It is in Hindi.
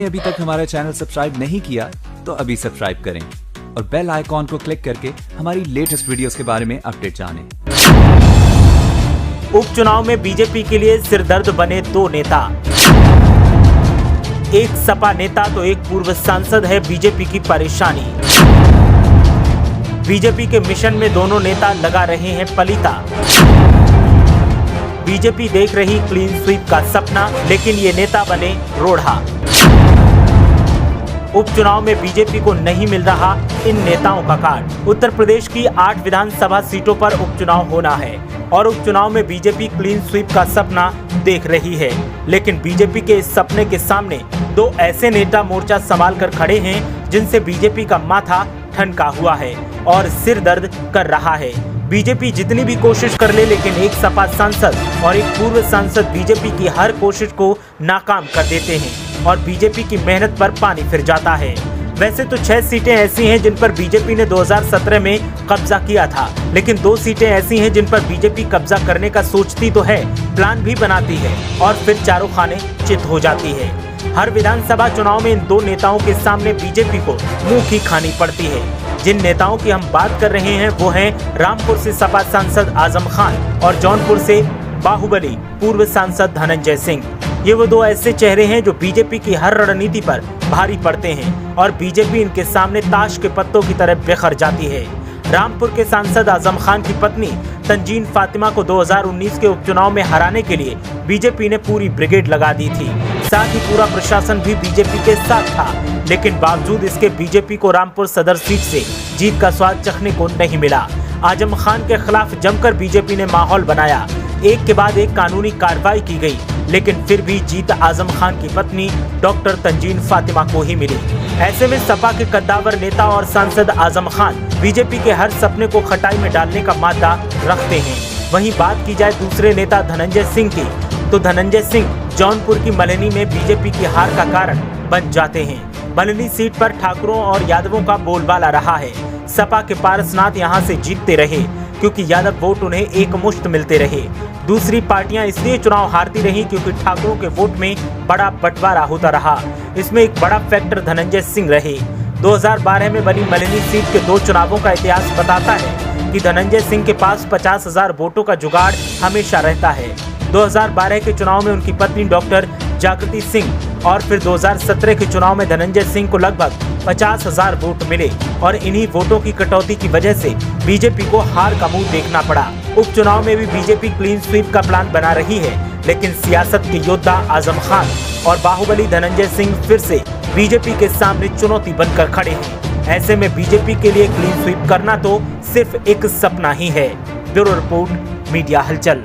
अभी तक हमारा चैनल सब्सक्राइब नहीं किया तो अभी सब्सक्राइब करें और बेल आइकॉन को क्लिक करके हमारी लेटेस्ट वीडियोस के बारे में अपडेट जानें। उपचुनाव में बीजेपी के लिए सिरदर्द बने दो नेता। एक सपा नेता तो एक पूर्व सांसद है बीजेपी की परेशानी। बीजेपी के मिशन में दोनों नेता लगा रहे हैं पलीता। बीजेपी देख रही क्लीन स्वीप का सपना, लेकिन ये नेता बने रोढ़ा। उपचुनाव में बीजेपी को नहीं मिल रहा इन नेताओं का कार्ड। उत्तर प्रदेश की 8 विधानसभा सीटों पर उपचुनाव होना है और उपचुनाव में बीजेपी क्लीन स्वीप का सपना देख रही है, लेकिन बीजेपी के इस सपने के सामने दो ऐसे नेता मोर्चा संभाल कर खड़े हैं जिनसे बीजेपी का माथा ठनका हुआ है और सिर दर्द कर रहा है। बीजेपी जितनी भी कोशिश कर ले, लेकिन एक सपा सांसद और एक पूर्व सांसद बीजेपी की हर कोशिश को नाकाम कर देते हैं और बीजेपी की मेहनत पर पानी फिर जाता है। वैसे तो 6 सीटें ऐसी हैं जिन पर बीजेपी ने 2017 में कब्जा किया था, लेकिन 2 सीटें ऐसी हैं जिन पर बीजेपी कब्जा करने का सोचती तो है, प्लान भी बनाती है और फिर चारों खाने चित हो जाती है। हर विधानसभा चुनाव में इन दो नेताओं के सामने बीजेपी को मुंह की खानी पड़ती है। जिन नेताओं की हम बात कर रहे हैं वो हैं रामपुर से सपा सांसद आजम खान और जौनपुर से बाहुबली पूर्व सांसद धनंजय सिंह। ये वो दो ऐसे चेहरे हैं जो बीजेपी की हर रणनीति पर भारी पड़ते हैं और बीजेपी इनके सामने ताश के पत्तों की तरह बिखर जाती है। रामपुर के सांसद आजम खान की पत्नी तंजीन फातिमा को 2019 के उपचुनाव में हराने के लिए बीजेपी ने पूरी ब्रिगेड लगा दी थी। साथ ही पूरा प्रशासन भी बीजेपी के साथ था, लेकिन बावजूद इसके बीजेपी को रामपुर सदर सीट से जीत का स्वाद चखने को नहीं मिला। आजम खान के खिलाफ जमकर बीजेपी ने माहौल बनाया, एक के बाद एक कानूनी कार्रवाई की गई, लेकिन फिर भी जीत आजम खान की पत्नी डॉक्टर तंजीन फातिमा को ही मिली। ऐसे में सपा के कद्दावर नेता और सांसद आजम खान बीजेपी के हर सपने को खटाई में डालने का मादा रखते हैं। वहीं बात की जाए दूसरे नेता धनंजय सिंह की, तो धनंजय सिंह जौनपुर की मल्हनी में बीजेपी की हार का कारण बन जाते हैं। मल्हनी सीट पर ठाकुरों और यादवों का बोलबाला रहा है। सपा के पारसनाथ यहां से जीतते रहे क्योंकि यादव वोट उन्हें एकमुश्त मिलते रहे। दूसरी पार्टियां इसलिए चुनाव हारती रही क्योंकि ठाकुरों के वोट में बड़ा बंटवारा होता रहा। इसमें एक बड़ा फैक्टर धनंजय सिंह रहे। 2012 में बनी मल्हनी सीट के 2 चुनावों का इतिहास बताता है कि धनंजय सिंह के पास 50,000 वोटों का जुगाड़ हमेशा रहता है। 2012 के चुनाव में उनकी पत्नी डॉक्टर जागृति सिंह और फिर 2017 के चुनाव में धनंजय सिंह को लगभग 50,000 वोट मिले और इन्हीं वोटों की कटौती की वजह से बीजेपी को हार का मुंह देखना पड़ा। उपचुनाव में भी बीजेपी क्लीन स्वीप का प्लान बना रही है, लेकिन सियासत के योद्धा आजम खान और बाहुबली धनंजय सिंह फिर से बीजेपी के सामने चुनौती बनकर खड़े हैं। ऐसे में बीजेपी के लिए क्लीन स्वीप करना तो सिर्फ एक सपना ही है। ब्यूरो रिपोर्ट, मीडिया हलचल।